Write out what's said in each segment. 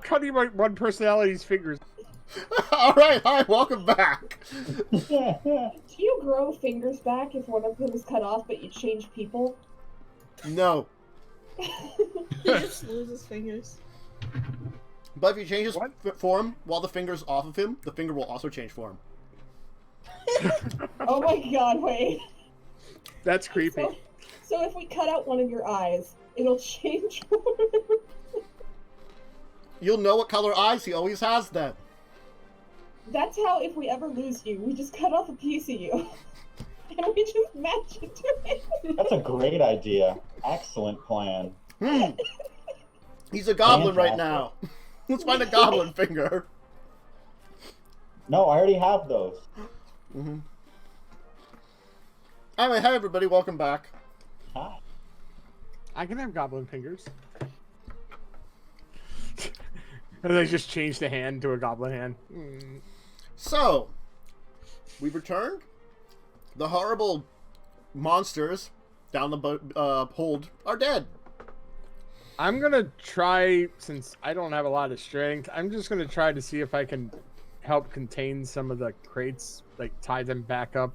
cutting my one personality's fingers. All right, hi, welcome back. Do you grow fingers back if one of them is cut off, but you change people? No. He just loses fingers. But if you change his form while the finger's off of him, the finger will also change form. Oh my god, wait. That's creepy. So if we cut out one of your eyes, it'll change form? You'll know what color eyes he always has then. That's how, if we ever lose you, we just cut off a piece of you. And we just match it to it. That's a great idea. Excellent plan. He's a goblin right now. Let's find a goblin finger. No, I already have those. Anyway, hi everybody, welcome back. Hi. I can have goblin fingers. And I just changed the hand to a goblin hand. So, we've returned. The horrible monsters down the hold are dead. I'm gonna try, since I don't have a lot of strength, I'm just gonna try to see if I can help contain some of the crates, like tie them back up,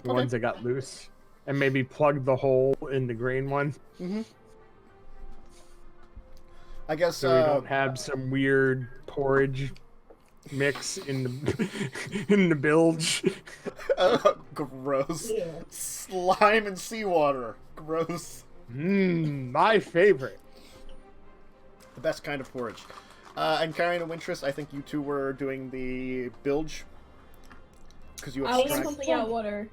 the ones that got loose, and maybe plug the hole in the green one. I guess so we don't have some weird porridge mix in the in the bilge. Gross. Yeah. Slime and seawater. Gross. My favorite. The best kind of porridge. And Carrying a Wintress, I think you two were doing the bilge. Because you have I was strength. pumping out water.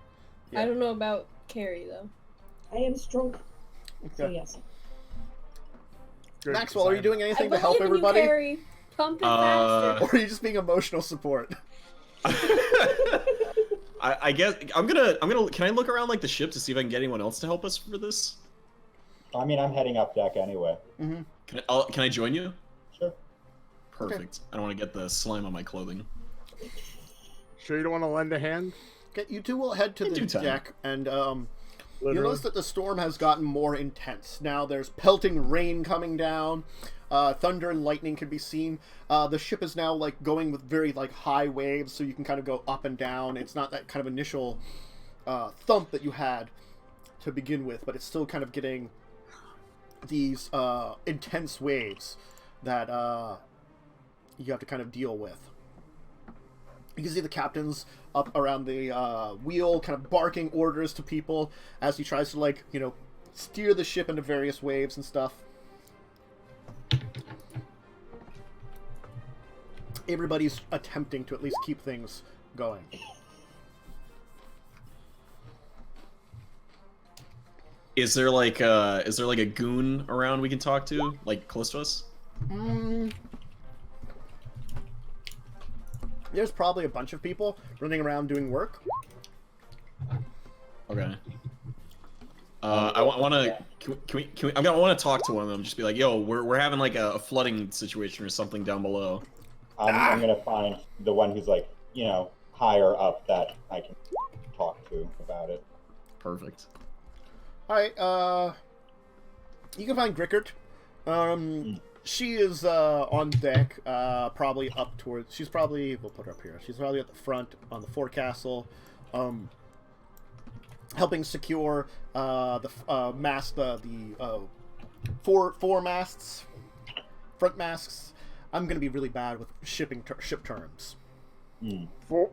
Yeah. I don't know about Carrie, though. I am strong. So Okay. yes. Good Maxwell, are you doing anything I to help believe in you, everybody? Carrie. Pump it faster. Or are you just being emotional support? I guess I'm gonna. Can I look around like the ship to see if I can get anyone else to help us for this? I mean, I'm heading up deck anyway. Can I join you? Sure. Perfect. I don't want to get the slime on my clothing. Sure you don't want to lend a hand? Okay, you two will head to the deck, and you'll notice that the storm has gotten more intense. Now there's pelting rain coming down, thunder and lightning can be seen. The ship is now like going with very like high waves, so you can kind of go up and down. It's not that kind of initial thump that you had to begin with, but it's still kind of getting these intense waves that you have to kind of deal with. You can see the captain's up around the wheel, kind of barking orders to people as he tries to, like, you know, steer the ship into various waves and stuff. Everybody's attempting to at least keep things going. Is there like a goon around we can talk to, like close to us? There's probably a bunch of people running around doing work. Okay. I want to. Can we? I want to talk to one of them. Just be like, "Yo, we're having like a flooding situation or something down below." I'm gonna find the one who's like, you know, higher up that I can talk to about it. Perfect. All right. You can find Grickert. She is on deck, probably up towards. She's probably. We'll put her up here. She's probably at the front on the forecastle, helping secure the mast, the four masts, front masts. I'm gonna be really bad with ship terms.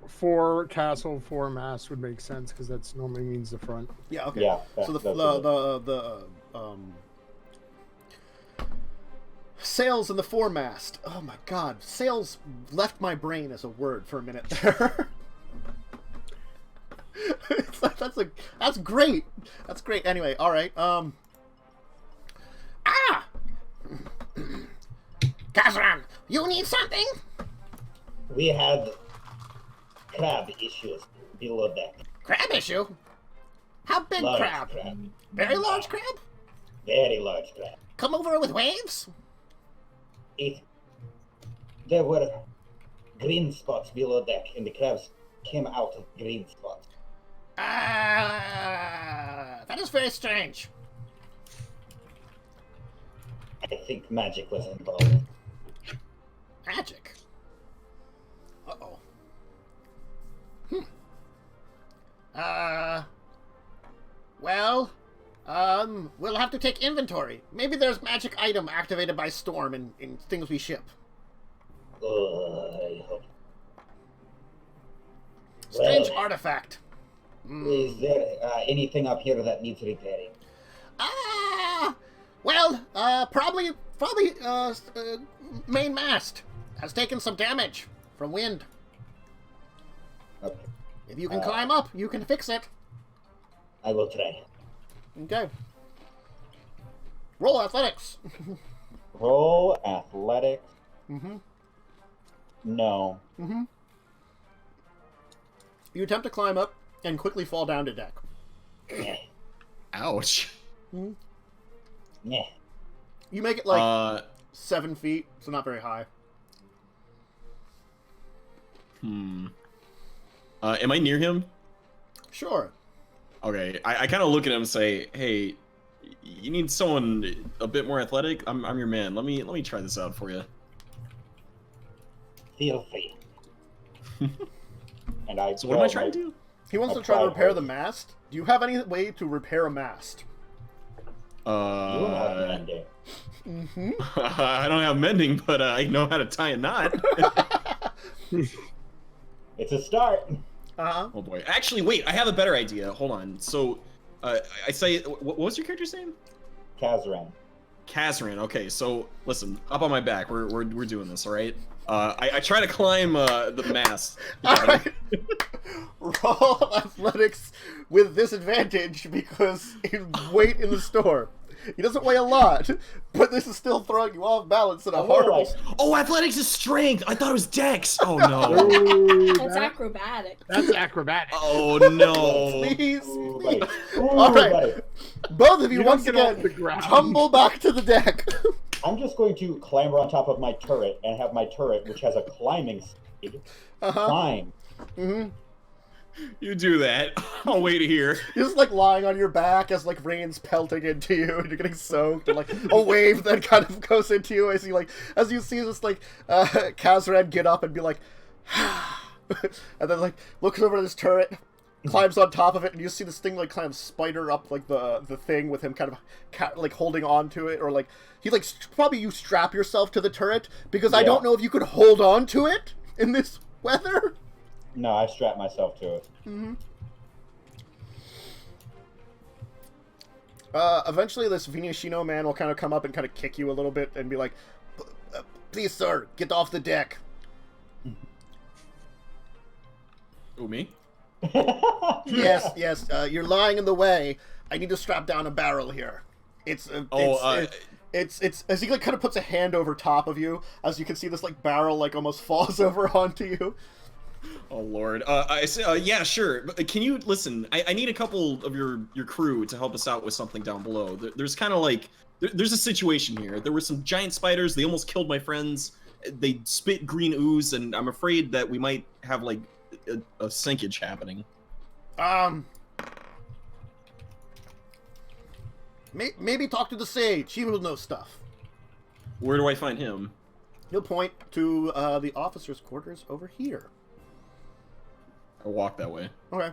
Forecastle, foremast would make sense because that's normally means the front. Yeah. Okay. Yeah. So the sails in the foremast. Oh my god, sails left my brain as a word for a minute there. It's like, that's great. That's great. Anyway, all right. Kazran, you need something? We had crab issues below deck. Crab issue? How big Large crab? crab. Very large crab? Very large crab. Come over with waves? There were green spots below deck, and the crabs came out of green spots. That is very strange. I think magic was involved. to take inventory. Maybe there's magic item activated by storm in things we ship. I hope. Strange Well, artifact. Is there anything up here that needs repairing? Well, probably, main mast has taken some damage from wind. Okay. If you can climb up, you can fix it. I will try. Okay. Roll athletics. Roll athletics. Mm-hmm. No. Mm-hmm. You attempt to climb up and quickly fall down to deck. Yeah. Ouch. Mm-hmm. Yeah. You make it like 7 feet, so not very high. Am I near him? Sure. Okay, I kind of look at him and say, "Hey, you need someone a bit more athletic. I'm your man. Let me try this out for you." Feel free. And I. So what am I trying to do? He wants I to try to tried repair hard. the mast. Do you have any way to repair a mast? You don't have mending. Mm-hmm. I don't have mending, but I know how to tie a knot. It's a start. Uh-huh. Oh boy. Actually, wait. I have a better idea. Hold on. So, I say, what was your character's name? Kazran. Kazran. Okay. So, listen. Up on my back. We're doing this. All right. I try to climb the mast. Alright. Roll athletics with disadvantage because his weight in the storm. He doesn't weigh a lot, but this is still throwing you off balance in a horrible... Oh, athletics is strength. I thought it was dex. Oh no. Ooh, That's acrobatic. That's acrobatic. Oh no. Please, Ooh, please. buddy. Ooh, Alright. buddy. Both of you, You once don't get off again, the ground. tumble back to the deck. I'm just going to clamber on top of my turret and have my turret, which has a climbing speed, Uh-huh. climb. Mm-hmm. You do that. I'll wait here. You're just like lying on your back as like rain's pelting into you and you're getting soaked and like a wave then kind of goes into you as you see this like Kazran get up and be like and then like looks over at this turret, climbs on top of it, and you see this thing like kind of spider up like the thing with him kind of like holding on to it, or like he like probably you strap yourself to the turret because I don't know if you could hold on to it in this weather. No, I strap myself to it. Mm-hmm. Eventually this Venusino man will kind of come up and kind of kick you a little bit and be like, please, sir, get off the deck. Oh, me? Yes, you're lying in the way. I need to strap down a barrel here. It's as he like kind of puts a hand over top of you, as you can see this like barrel like almost falls over onto you. Oh lord. I say, yeah, sure. But can you listen? I need a couple of your crew to help us out with something down below. There's kind of like there's a situation here. There were some giant spiders. They almost killed my friends. They spit green ooze, and I'm afraid that we might have like a sinkage happening. Maybe talk to the sage. He will know stuff. Where do I find him? He'll point to the officers' quarters over here. I'll walk that way. Okay.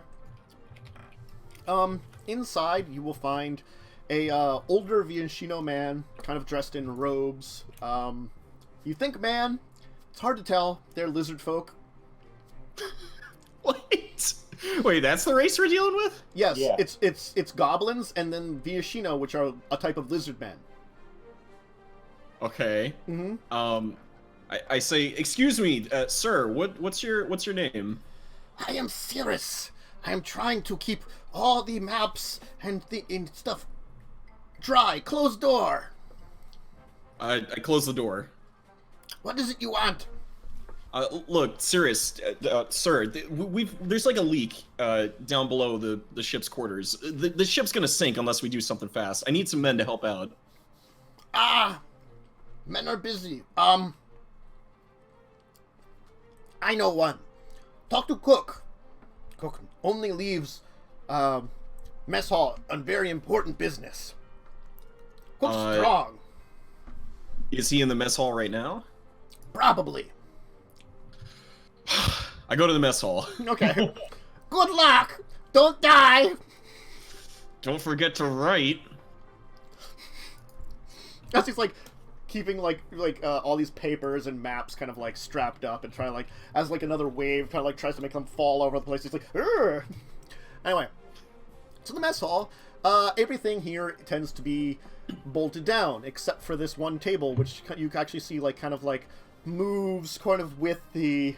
Inside you will find a older Vianchino man, kind of dressed in robes. You think man? It's hard to tell. They're lizard folk. Wait, that's the race we're dealing with? Yes, Yeah. it's goblins and then Vianchino, which are a type of lizard men. Okay. Mm-hmm. I say, excuse me, sir. What's your name? I am Cirrus. I am trying to keep all the maps and stuff dry. Close door. I close the door. What is it you want? Look, serious, sir. There's like a leak down below the ship's quarters. The ship's gonna sink unless we do something fast. I need some men to help out. Men are busy. I know one. Talk to Cook. Cook only leaves mess hall on very important business. Cook's strong. Is he in the mess hall right now? Probably. I go to the mess hall. Okay. Good luck. Don't die. Don't forget to write. As he's like keeping like all these papers and maps kind of like strapped up and trying like as like another wave kind of like tries to make them fall over the place. He's like, "Urgh." Anyway, so the mess hall, everything here tends to be bolted down except for this one table, which you can actually see like kind of like moves kind of with the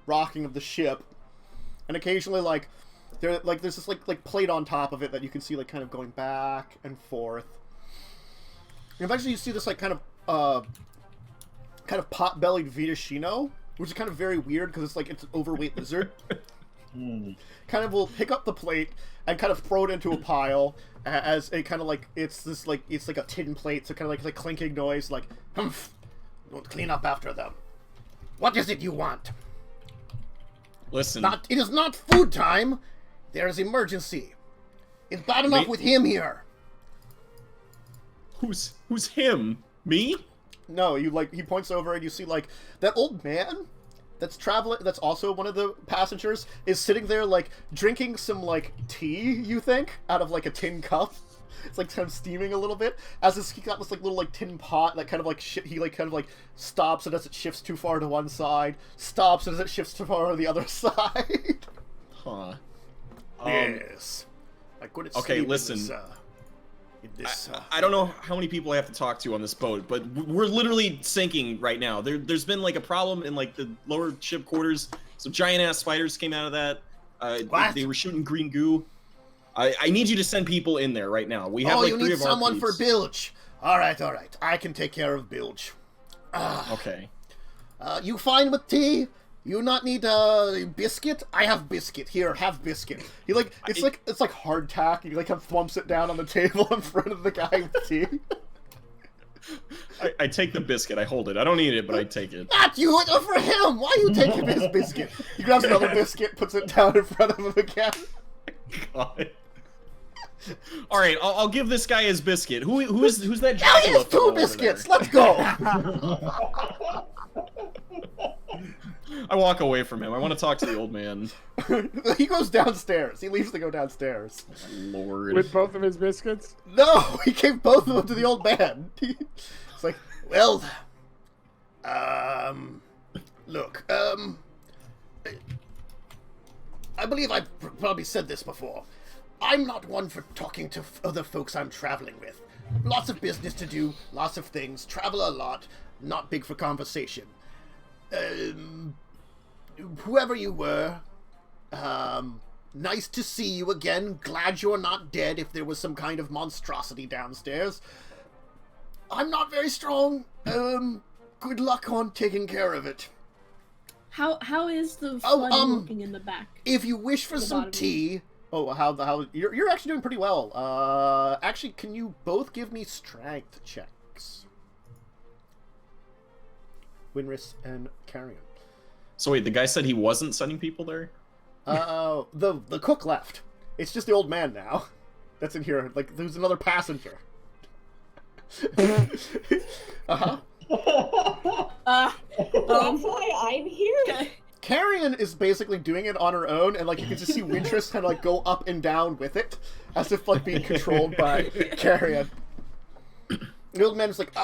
rocking of the ship, and occasionally like there's this like plate on top of it that you can see like kind of going back and forth. And eventually you see this like kind of pot-bellied Vita, which is kind of very weird because it's like it's an overweight lizard. Kind of will pick up the plate and kind of throw it into a pile as a kind of like it's like a tin plate, so kind of like a clinking noise, like humph. Don't clean up after them. What is it you want? Listen. It is not food time. There is emergency. It's bad enough with him here. Who's him? Me? No, he points over and you see like that old man that's traveling, that's also one of the passengers, is sitting there like drinking some like tea, you think, out of like a tin cup. It's like kind of steaming a little bit as he got this like little like tin pot that kind of like he like kind of like stops and as it shifts too far to one side, stops as it shifts too far to the other side. Huh. Yes. I couldn't okay, listen. I don't know how many people I have to talk to on this boat, but we're literally sinking right now. There's been like a problem in like the lower ship quarters. Some giant ass spiders came out of that. They were shooting green goo. I need you to send people in there right now. We have like 3 of our you need someone peeps. for bilge. All right. I can take care of bilge. Okay. You fine with tea? You not need biscuit? I have biscuit. Here, have biscuit. He like it's like hardtack. He like kind of thumps it down on the table in front of the guy with tea. I take the biscuit. I hold it. I don't eat it, but I take it. Not you. For him. Why are you taking his biscuit? He grabs another biscuit, puts it down in front of him again. God. All right, I'll give this guy his biscuit. Who's that? Now he has 2 biscuits. Let's go. I walk away from him. I want to talk to the old man. He goes downstairs. He leaves to go downstairs. Lord. With both of his biscuits? No, he gave both of them to the old man. It's like, well, look, I believe I've probably said this before. I'm not one for talking to other folks I'm traveling with. Lots of business to do, lots of things, travel a lot, not big for conversation. Whoever you were, nice to see you again. Glad you're not dead if there was some kind of monstrosity downstairs. I'm not very strong. Good luck on taking care of it. How is the flood looking in the back? If you wish for some tea... Oh, how you're actually doing pretty well. Actually, can you both give me strength checks? Winris and Carrion. So wait, the guy said he wasn't sending people there? The cook left. It's just the old man now. That's in here. Like, there's another passenger. That's why I'm here. Carrion is basically doing it on her own, and like you can just see Wintress kind of like go up and down with it, as if like being controlled by Carrion. The old man is like,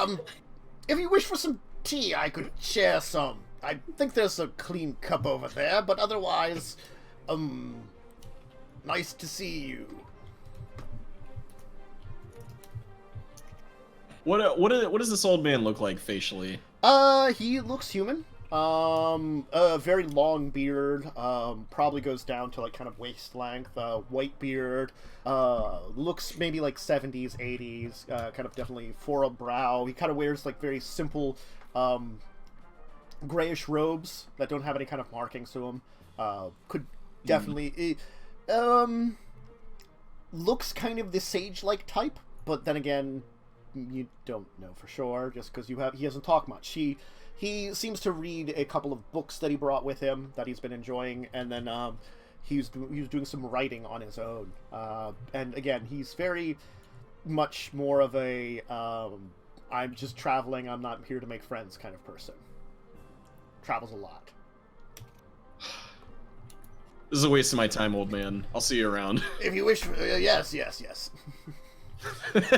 if you wish for some tea, I could share some. I think there's a clean cup over there, but otherwise, nice to see you. What does this old man look like facially? He looks human. A very long beard, probably goes down to like kind of waist length, white beard, looks maybe like 70s, 80s, kind of definitely furrowed brow. He kind of wears like very simple, grayish robes that don't have any kind of markings to them. Could definitely, looks kind of the sage-like type, but then again, you don't know for sure just because he hasn't talked much. He seems to read a couple of books that he brought with him that he's been enjoying, and then he was doing some writing on his own. And again, he's very much more of a I'm just traveling, I'm not here to make friends kind of person. Travels a lot. This is a waste of my time, old man. I'll see you around. If you wish, yes.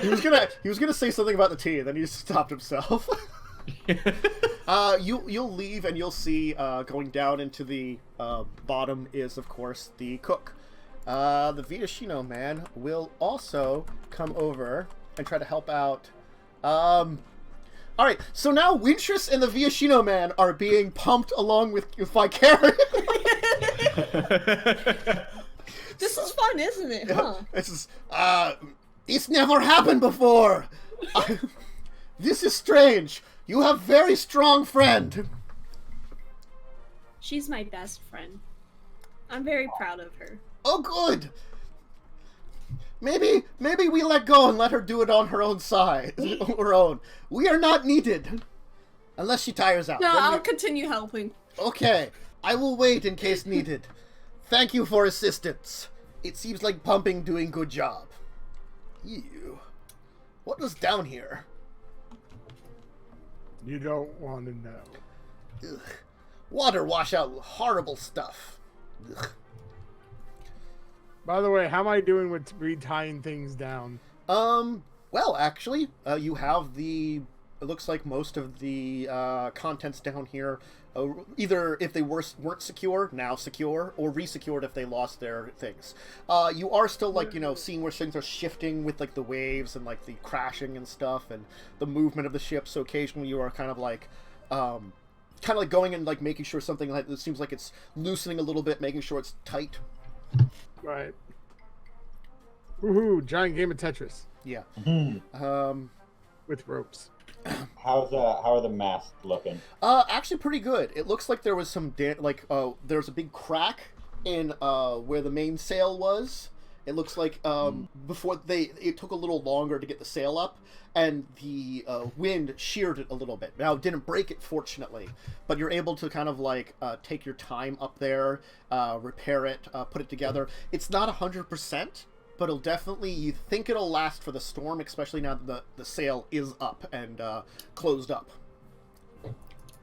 He was gonna say something about the tea, and then he stopped himself. You'll leave, and you'll see going down into the bottom is, of course, the cook. The Vitashino man will also come over and try to help out. Alright, so now Wintress and the Vitashino man are being pumped along with Vicarious. This is fun, isn't it? Huh? It's never happened before. This is strange. You have very strong friend. She's my best friend. I'm very proud of her. Oh, good. Maybe we let go and let her do it on her own side. Her own. We are not needed. Unless she tires out. No, I'll continue helping. Okay. I will wait in case needed. Thank you for assistance. It seems like pumping doing good job. Ew. What was down here? You don't want to know. Ugh. Water wash out horrible stuff. Ugh. By the way, how am I doing with retying things down? Well, actually, you have it looks like most of the contents down here, either if they weren't secure, now secure, or resecured if they lost their things. You are still, like, seeing where things are shifting with, like, the waves and, like, the crashing and stuff, and the movement of the ship, so occasionally you are kind of like going and, like, making sure something like it seems like it's loosening a little bit, making sure it's tight. Right. Woohoo! Giant game of Tetris. Yeah. With ropes. How are the masts looking? Actually pretty good. It looks like there was some there's a big crack in where the main sail was. It looks like before it took a little longer to get the sail up, and the wind sheared it a little bit. Now, it didn't break it, fortunately, but you're able to kind of like take your time up there, repair it, put it together. It's not 100%. But it'll definitely, you think it'll last for the storm, especially now that the sail is up and closed up.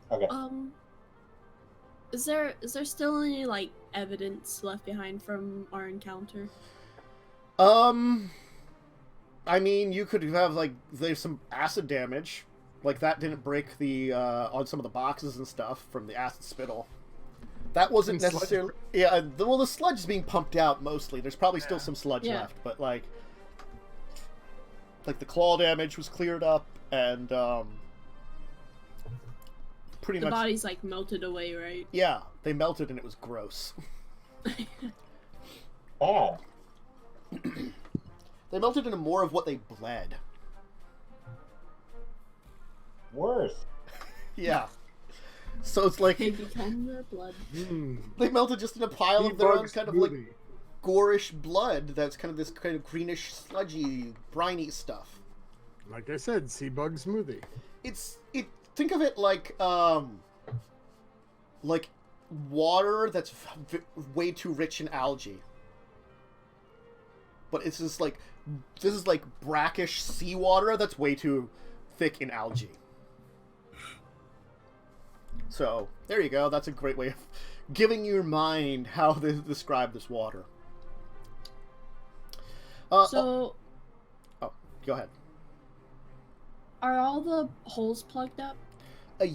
Okay. Is there still any, like, evidence left behind from our encounter? I mean, you could have, like, there's some acid damage. Like, that didn't break the, on some of the boxes and stuff from the acid spittle. That wasn't necessarily... Yeah, the sludge is being pumped out mostly. There's probably still some sludge left, but, like the claw damage was cleared up, and, pretty much... The body's, like, melted away, right? Yeah, they melted and it was gross. Bad. They melted into more of what they bled. Worse. Yeah. So it's like... They become their blood. They melted just in a pile of their own kind of, like, gorish blood that's kind of this kind of greenish, sludgy, briny stuff. Like I said, sea bug smoothie. Think of it like water that's way too rich in algae. But it's just like, this is like brackish seawater that's way too thick in algae. So, there you go. That's a great way of giving your mind how to describe this water. So... Oh, go ahead. Are all the holes plugged up?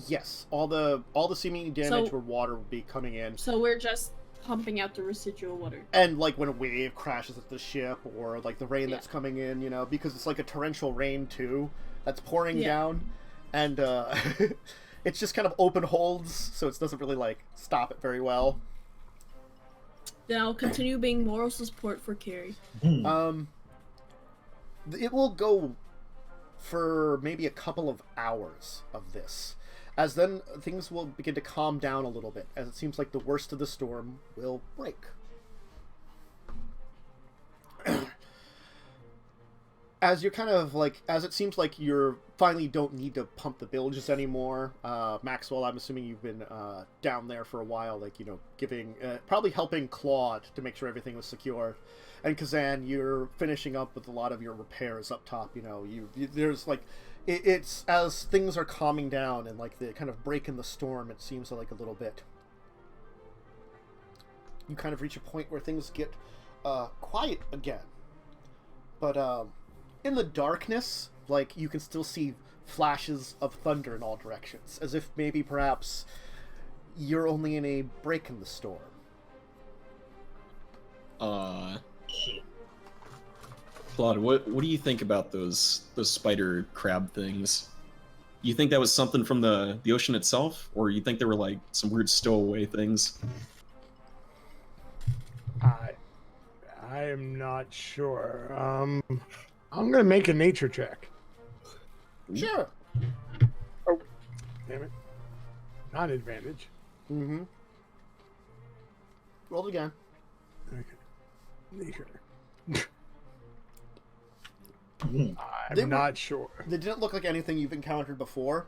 Yes. All the seeming damage where water will be coming in. So we're just pumping out the residual water. And, like, when a wave crashes at the ship, or, like, the rain that's coming in, because it's like a torrential rain, too, that's pouring down. And, it's just kind of open holds, so it doesn't really, like, stop it very well. Then I'll continue being moral support for Carrie. It will go for maybe a couple of hours of this, as then things will begin to calm down a little bit, as it seems like the worst of the storm will break. As you're kind of like, as it seems like you're finally don't need to pump the bilges anymore, Maxwell, I'm assuming you've been down there for a while, like, giving, probably helping Claude to make sure everything was secure. And Kazan, you're finishing up with a lot of your repairs up top, there's like, it's as things are calming down and like the kind of break in the storm, it seems like a little bit. You kind of reach a point where things get quiet again. But in the darkness, like, you can still see flashes of thunder in all directions, as if maybe perhaps you're only in a break in the storm. Claude, what do you think about those spider crab things? You think that was something from the ocean itself, or you think they were like some weird stowaway things? I am not sure. I'm gonna make a nature check. Sure. Oh, damn it! Not advantage. Mm-hmm. Roll it again. Okay. Nature. They I'm not sure. They didn't look like anything you've encountered before,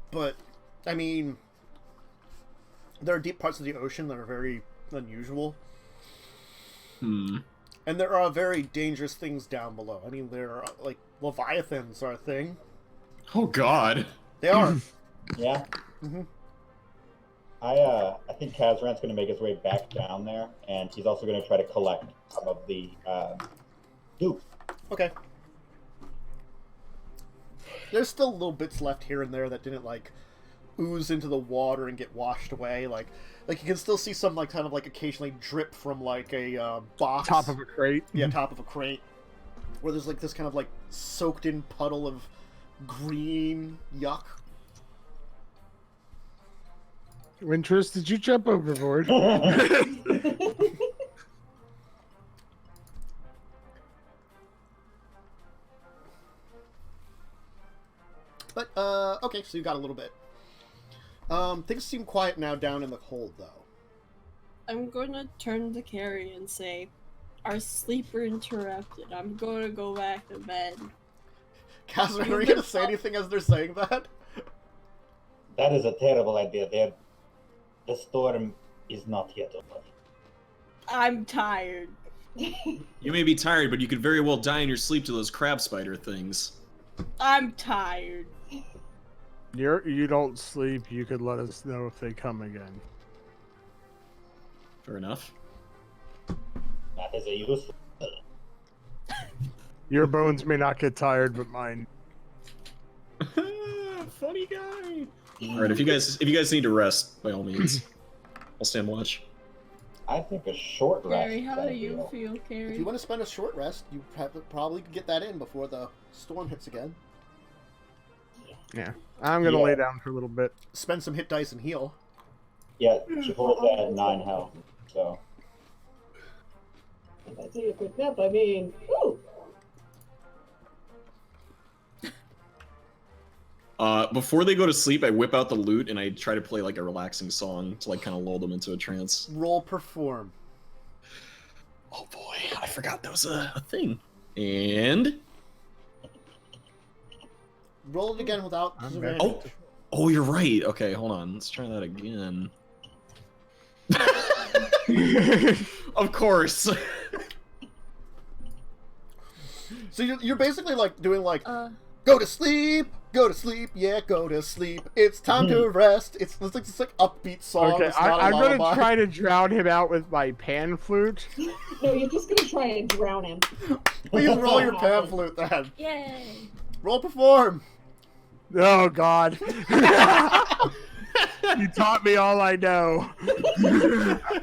but, I mean, there are deep parts of the ocean that are very unusual. Hmm. And there are very dangerous things down below. I mean, there are, like, leviathans are a thing. Oh God. They are. Yeah. Mm-hmm. I think Kazran's going to make his way back down there, and he's also going to try to collect some of the goop. Okay. There's still little bits left here and there that didn't, like, ooze into the water and get washed away. Like you can still see some, like, kind of, like, occasionally drip from, like, a box. Top of a crate. Yeah, top of a crate. Where there's, like, this kind of, like, soaked-in puddle of green yuck. Wintress, did you jump overboard? But, okay, so you got a little bit. Things seem quiet now down in the hold, though. I'm gonna turn to Carrie and say, our sleeper interrupted. I'm gonna go back to bed. Kazran, are you going to say anything as they're saying that? That is a terrible idea. The storm is not yet over. I'm tired. You may be tired, but you could very well die in your sleep to those crab spider things. I'm tired. You don't sleep. You could let us know if they come again. Fair enough. That is a useful. Your bones may not get tired, but mine. Funny guy. All right, if you guys need to rest, by all means, I'll stand watch. I think a short rest. Carrie, how do you ideal. feel, Carrie? If you want to spend a short rest, you probably could get that in before the storm hits again. Yeah, I'm gonna lay down for a little bit. Spend some hit dice and heal. Yeah, Chipotle at 9 health, so. If I take a quick nap, I mean, ooh! Before they go to sleep, I whip out the lute and I try to play like a relaxing song to like kind of lull them into a trance. Roll perform. Oh boy, I forgot that was a thing. And Roll it again without disadvantage. oh, you're right. Okay, hold on. Let's try that again. Of course. So you're basically like doing like, go to sleep, yeah, go to sleep. It's time to rest. It's like this like upbeat song. Okay, It's not a I'm gonna lullaby. try to drown him out with my pan flute. No, you're just gonna try and drown him. Please roll your pan flute then. Yay! Roll perform. Oh God. You taught me all I know.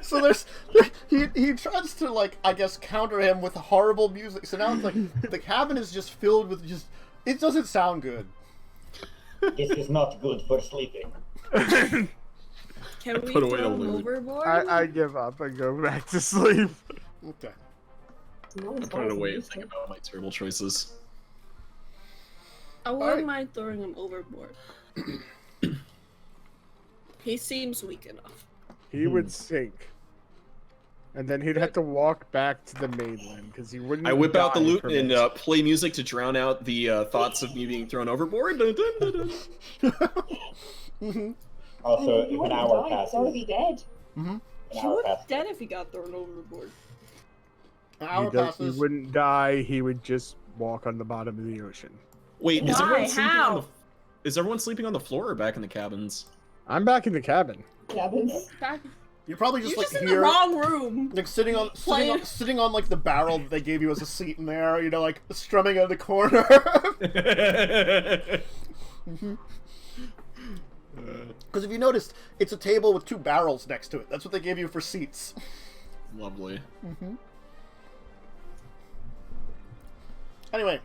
So he tries to like, I guess, counter him with horrible music. So now it's like the cabin is just filled with just, it doesn't sound good. This is not good for sleeping. Can we put away throw the him loot. overboard? I give up and go back to sleep. Okay. No, I put it away and think about my terrible choices. I wouldn't Alright. mind throwing him overboard. He seems weak enough. He would sink. And then he'd have to walk back to the mainland because he wouldn't. I whip out the die lute from and it. play music to drown out the thoughts of me being thrown overboard. Dun, dun, dun, dun. Mm-hmm. Also, He if an wouldn't hour die, passes, he's already dead. Mm-hmm. an He hour would be passes. dead if he got thrown overboard. An hour He passes. wouldn't die. He would just walk on the bottom of the ocean. Wait, is Why? everyone sleeping How? on the? Is everyone sleeping on the floor or back in the cabins? I'm back in the cabin. Cabins. Back. You're probably just You're like just in here, the wrong room. like sitting on like the barrel that they gave you as a seat in there. You know, like strumming in the corner. Because if you noticed, it's a table with 2 barrels next to it. That's what they gave you for seats. Lovely. Anyway,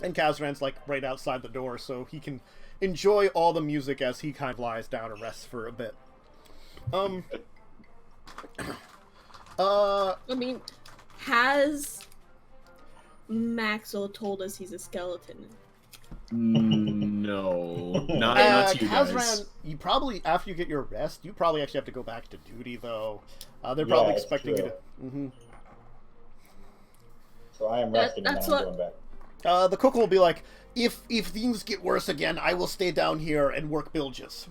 and Kazran's like right outside the door, so he can enjoy all the music as he kind of lies down and rests for a bit. I mean, has Maxwell told us he's a skeleton? No, not to you Kazran, guys. you probably, after you get your rest, you probably actually have to go back to duty, though. They're probably expecting you to... So I am resting and then I'm going back. The cook will be like, if things get worse again, I will stay down here and work bilges.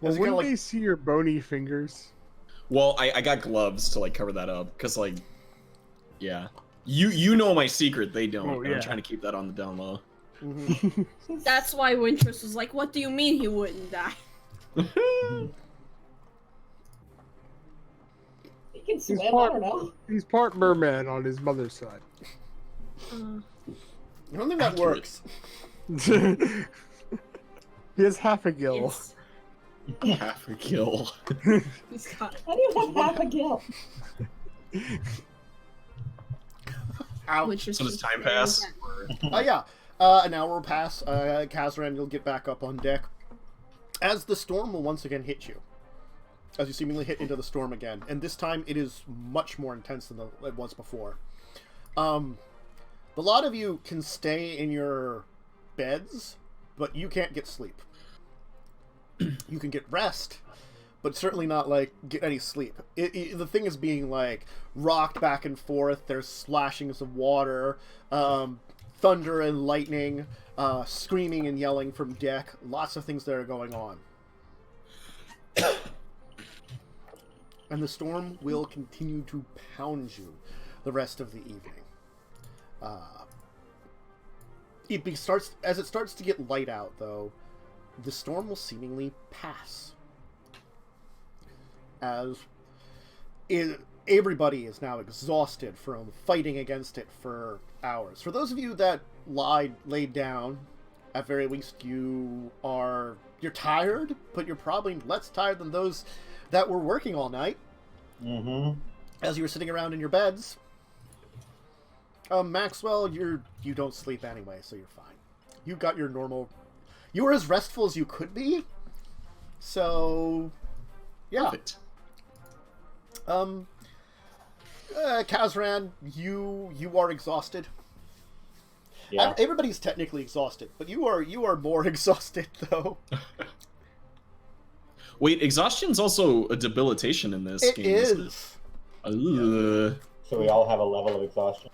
Well, wouldn't they see your bony fingers? Well, I got gloves to like cover that up, because like, yeah, you know my secret, they don't. Oh, yeah. I'm trying to keep that on the down low. That's why Wintress was like, "What do you mean he wouldn't die?" He can swim. I don't know. He's part merman on his mother's side. I don't think that works. He has half a gill. Yes. Half a kill. He's got How do you have half a gill? Ouch. So does time pass? Yeah. An hour will pass. Kazran, you'll get back up on deck. As the storm will once again hit you. As you seemingly hit into the storm again. And this time it is much more intense than it was before. A lot of you can stay in your beds, but you can't get sleep. You can get rest, but certainly not, like, get any sleep. The thing is being, like, rocked back and forth. There's splashings of water, thunder and lightning, screaming and yelling from deck. Lots of things that are going on. And the storm will continue to pound you the rest of the evening. As it starts to get light out, though, the storm will seemingly pass. As everybody is now exhausted from fighting against it for hours. For those of you that laid down, at very least you're tired, but you're probably less tired than those that were working all night. As you were sitting around in your beds. Maxwell, you don't sleep anyway, so you're fine. You got your normal... You were as restful as you could be. So... Yeah. Perfect. Kazran, you are exhausted. Yeah. Everybody's technically exhausted, but you are more exhausted, though. Wait, exhaustion's also a debilitation in this game. It isn't is. it? So we all have a level of exhaustion.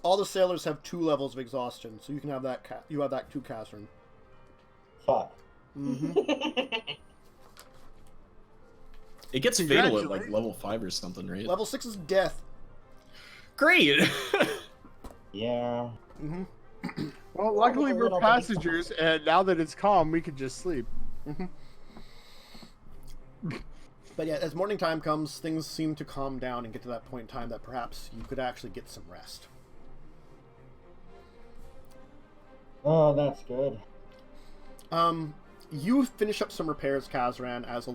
All the sailors have 2 levels of exhaustion, so you can have that. You have that too, Kazran. Fuck. It gets fatal at like level 5 or something, right? Level 6 is death. Great. Yeah. Well, luckily we're passengers, and now that it's calm, we can just sleep. But yeah, as morning time comes, things seem to calm down and get to that point in time that perhaps you could actually get some rest. Oh, that's good. You finish up some repairs, Kazran, as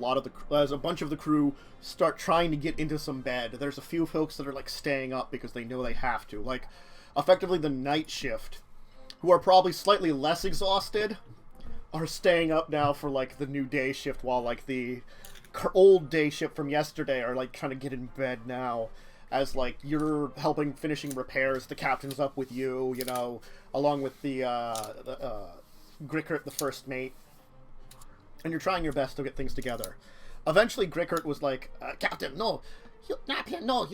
a bunch of the crew start trying to get into some bed. There's a few folks that are like staying up because they know they have to. Like, effectively the night shift, who are probably slightly less exhausted, are staying up now for like the new day shift, while like the old day shift from yesterday are like trying to get in bed now. As like you're helping finishing repairs, the captain's up with you, you know, along with the Grickert, the first mate. And you're trying your best to get things together. Eventually, Grickert was like, Captain, no, you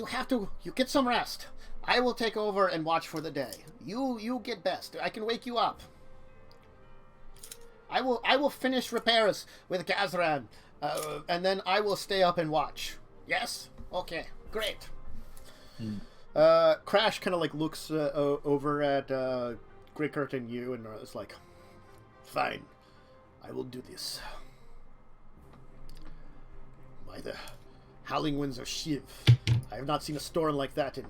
have to, you get some rest. I will take over and watch for the day. You get best. I can wake you up. I will finish repairs with Kazran, and then I will stay up and watch. Yes? Okay, great. Crash kind of like looks over at Grickert and you, and is like, fine. I will do this. By the howling winds of Shiv, I have not seen a storm like that in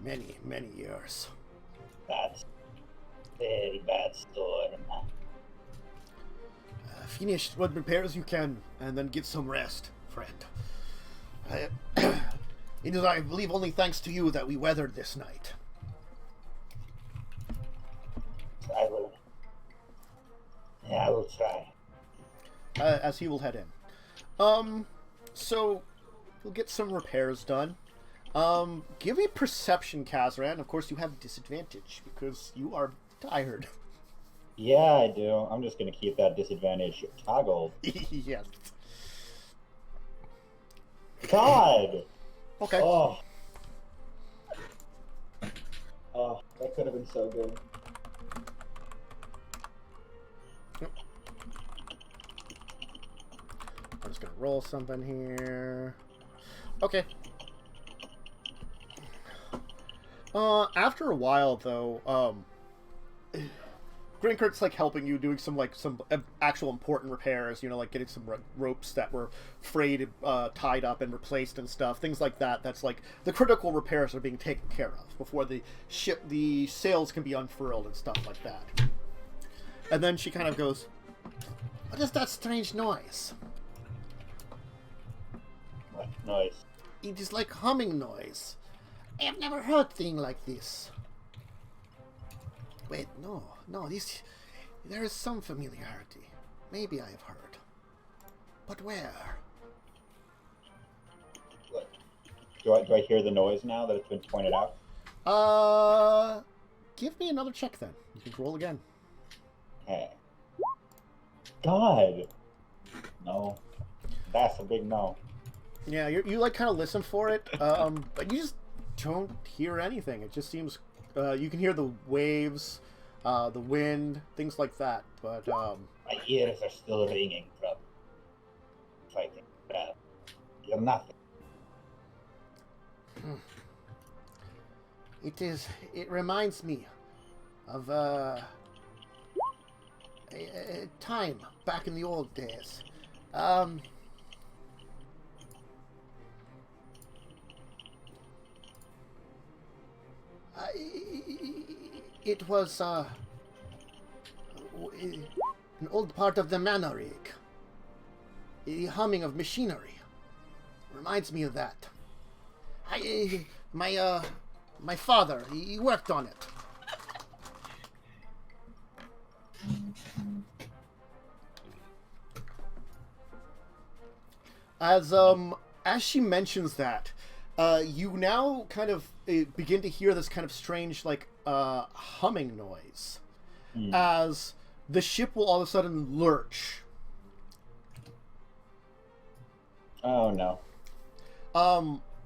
many, many years. That's very bad storm. Finish what repairs you can, and then get some rest, friend. It is, I believe, only thanks to you that we weathered this night. I will. Yeah, I will try. As he will head in. So you'll get some repairs done. Give me perception, Kazran. Of course, you have disadvantage because you are tired. Yeah, I do. I'm just gonna keep that disadvantage toggled. Yes. God! Okay. Oh, that could have been so good. I'm just gonna roll something here. Okay. After a while, though, Grinkert's like helping you, doing some actual important repairs. You know, like getting some ropes that were frayed, tied up and replaced and stuff. Things like that. That's like the critical repairs are being taken care of before the sails can be unfurled and stuff like that. And then she kind of goes, "What is that strange noise?" What noise? It is like humming noise. I have never heard thing like this. Wait, no, there is some familiarity. Maybe I have heard. But where? What? Do I hear the noise now that it's been pointed out? Give me another check then. You can roll again. Hey. God! No. That's a big no. Yeah, you like kind of listen for it, but you just don't hear anything. It just seems, you can hear the waves, the wind, things like that, but, My ears are still ringing from fighting. You're nothing. It reminds me of, a time back in the old days. It was an old part of the manor. The humming of machinery reminds me of that. My father, he worked on it. As she mentions that, you now kind of begin to hear this kind of strange, like, humming noise. As the ship will all of a sudden lurch. Oh no.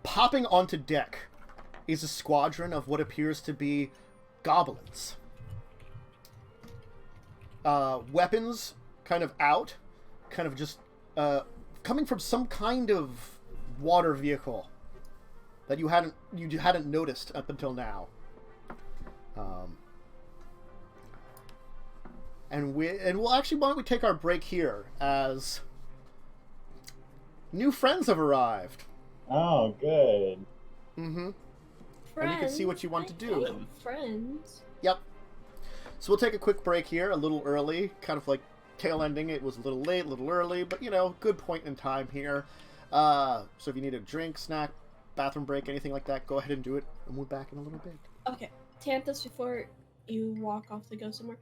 Popping onto deck is a squadron of what appears to be goblins. Weapons kind of out, kind of just coming from some kind of water vehicle that you hadn't noticed up until now. And we'll actually, why don't we take our break here as new friends have arrived. Oh, good. Mm-hmm. Friends. And you can see what you want to do. Friends. Yep. So we'll take a quick break here, a little early, kind of like tail ending. It was a little late, a little early, but you know, good point in time here. So if you need a drink, snack, bathroom break, anything like that, go ahead and do it, and we'll be back in a little bit. Okay, Tanthus, before you walk off to go somewhere,